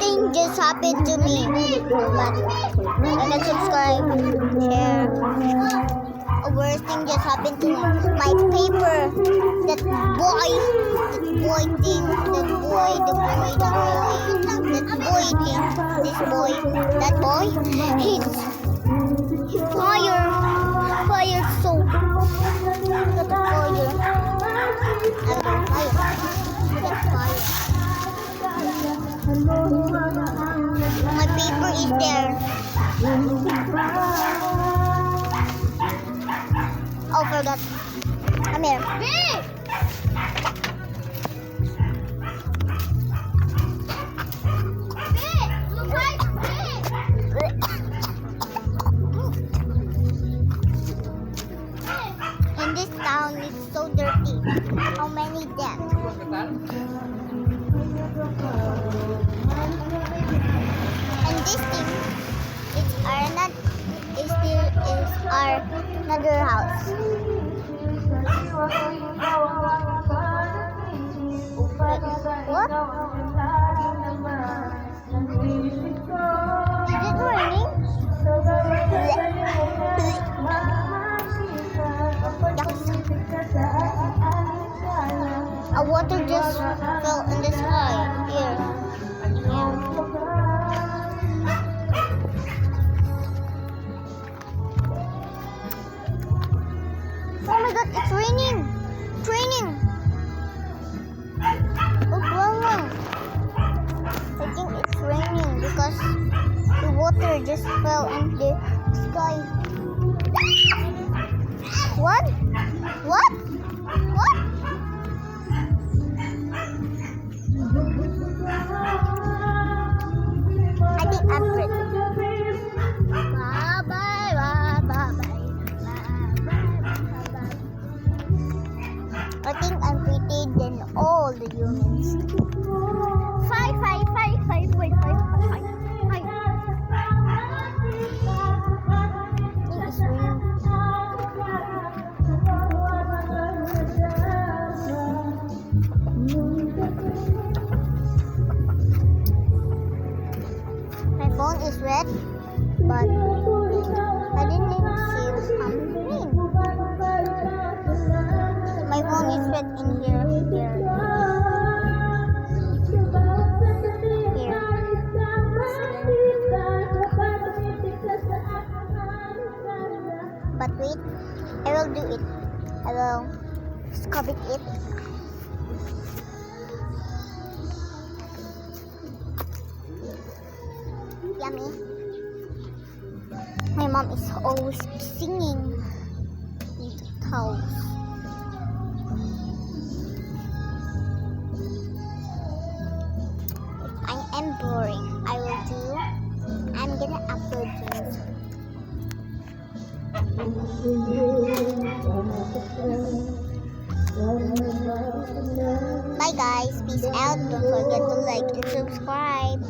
thing just happened to me. But like and subscribe, share. A worst thing just happened to me. My paper, that boy thing, that boy, he's fire so, that fire, my paper is there. Oh, forgot. Come here. In this town, it's so dirty. How many deaths? And this thing, it's our not. It still is our another house. What? Is it raining? A water just fell in the sky here. Oh my god, it's raining! It's raining! What's wrong? I think it's raining because the water just fell in the sky. What? What? What? I think I'm pretty. Bye-bye, bye-bye. I think I'm pretty than all the humans. Five. Wait, five. It's raining. My phone is red, but I didn't even see some green. My phone is red in here. But wait, I will do it. I will scrub it. Yummy. My mom is always singing in the house. If I am boring, I'm gonna upload things. Bye guys, peace out. Don't forget to like and subscribe.